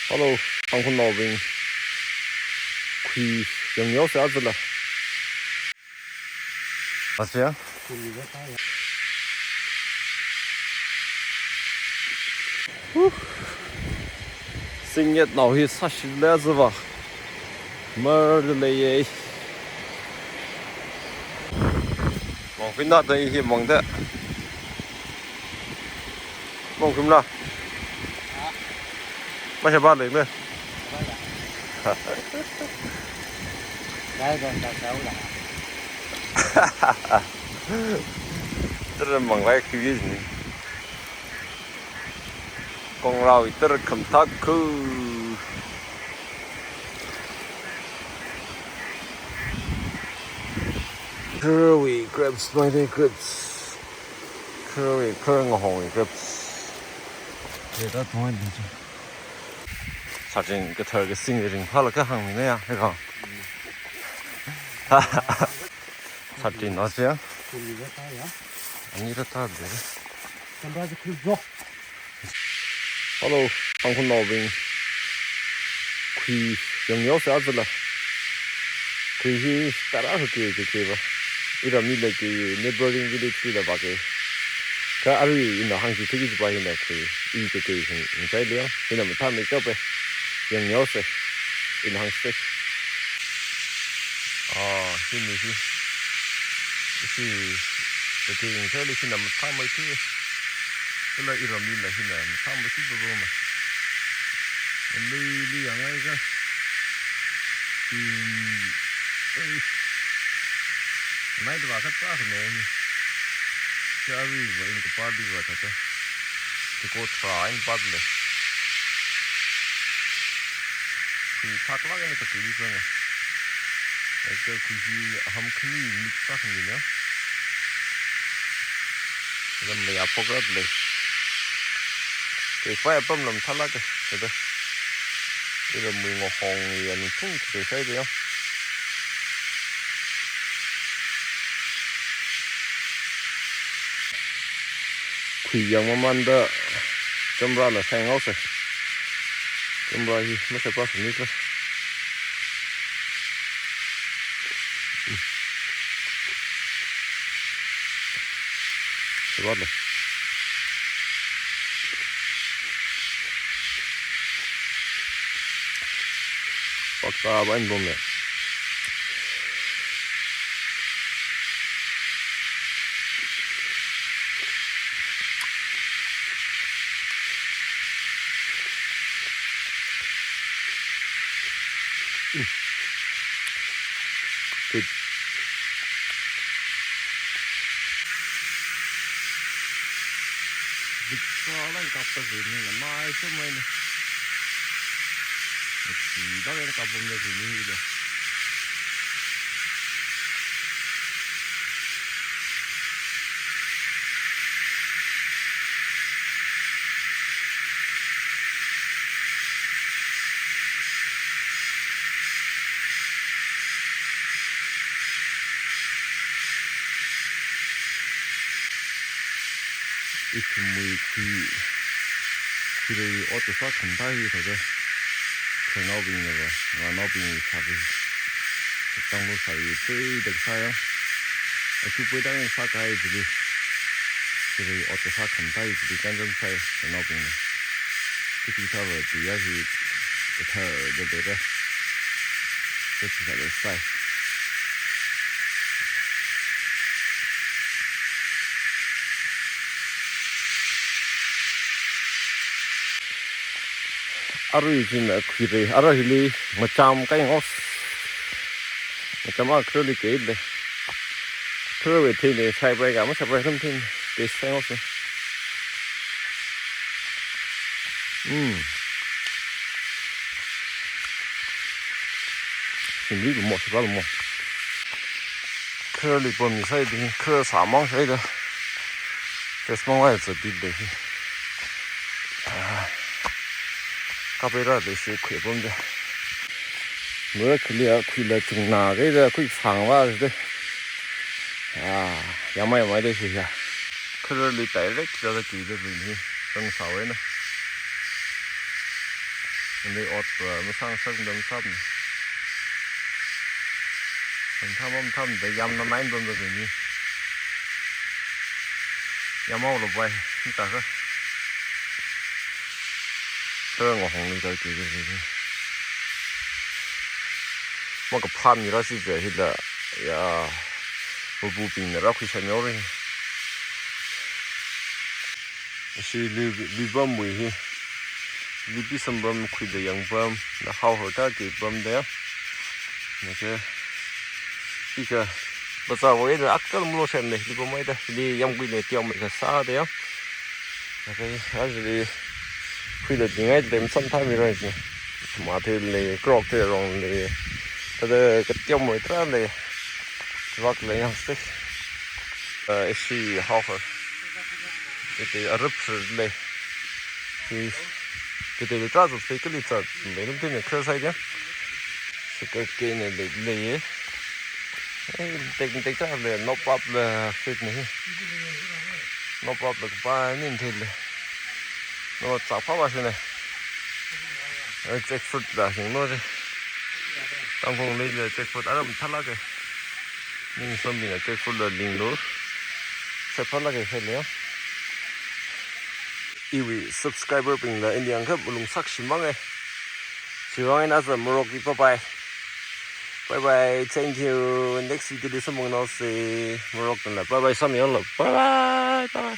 Hello，航空老兵，快用钥匙子了。啊，这样。sinh nhật nào thì sát lẽ gì vậy? Mơเลยấy. Mong phim nào thì hiểm mong thế. Mong phim nào? Bao nhiêu bạn lên nữa? Đây rồi đào xấu là. Rất là mong lại cái gì nhỉ? Con rau ít rất cầm thắc cứ. Curry grapes, my day grapes. Curry hồng grapes. Để ta thôi đi chứ. 사진 그 털게 싱글링 팔로 그 항이네야 이거. 사진 어디야? 아니 이렇다 돼. Hello,航空老兵，快用钥匙子了，快去打打去吧，一点米来给neighboring village了吧给，可阿瑞那航机飞机把现在可以一个给很在亮，现在没他没搞呗，用钥匙，银行税，哦，现在是这个银行里现在没他没去。cái là ít mình là hiện nay mà tham một chút đồ mà điอย่างไรกันไม่ได้ว่าคัดตาขนมจะเอาวิ่งไปในปาร์ตี้ว่าแต่จะโคตรร้ายปาร์ตี้เลยที่ทักลักนี่ก็ตื่นเต้นเลยไอ้ก็คือทำขนมมิกซ์กันนี่นะแล้วไม่อยากพกอะไรเลยcái phải bấm làm thắt lắc cái đấy đây là mùi ngọt hồng thì mình phun cái phải đấy không quỳ yang mà man đó chấm ra là sang ngóc rồi chấm ra thì mới sẽ có phần nước thôi sẽ bắt rồi Pakta apa ini bomnya? Good. Bisa lah kapal ini, namai semua ini. Đó là cặp vùng này thì như vậy. Ít mùi khuirei ở chỗ khác không thấy thôi đấy. Cái nó bình rồi, và nó bình sao vậy? Trong nó phải tươi được sao á? Ở chỗ bây giờ sao cái gì đi? Cái này ở chỗ khác không thấy thì cái chân sai, cái nó bình này. Cái gì sao vậy? Thì cái thở được đấy. Cái gì sao được sai? Aru izin khuirei ara hili macam cái ngos macam akro li ke le thưa về thì này sai bay cả mất sai bay không thêm để sai ngos hình như một sao một thưa li bom sai đi thưa xả mong sai đó cái mong ai tự đi đấy các bé ra để xí khỏe bom đấy, mới khi là chừng nào cái là khi phẳng vào rồi đấy, giờ mấy đây thì à, khi là đi tới đấy cho cái gì đó mình đi trong sáu ấy nè, มันได้อดตัวมาสร้างซึ่งดำซ้ำมันทำแต่ยำน้ำไม้ดำแบบนี้ยำเอาลงไปนี่แต่ก็เรื่องของนี่ก็คือมันก็พันอยู่แล้วสิเจ้าที่ละอย่าบูปิงเนี่ยเราคุยใช้ไม่ได้是绿棒梅去，绿比什么开的洋棒，那好好大给棒的呀，那个这个不知道我也是阿个没落山的，你不买的，你洋贵的掉没个啥的呀，那个还是的，开的另外点生态没来着，马蹄嘞，กรอก的รองเลยแต่个掉没得嘞，วักเลยยังสิ是好好。cái rấp này thì cái tra được cái lịch sử mấy năm trước này khơi say nhá cái này để lấy tính ra là nó bắp là phết này nó bắp được ba nên thì nó chả phá bao nhiêu này jackfruit là những nó đây trong vùng này là jackfruit đã làm thắt lá cái nhưng xong mình là jackfruit là linh lúa sẽ phát lá cái hay nữa iwi subscriber ping la indian khap ulung sak shimang siwang na za morok bye bye thank you next video this morning I'll see morok la bye bye samyong la bye bye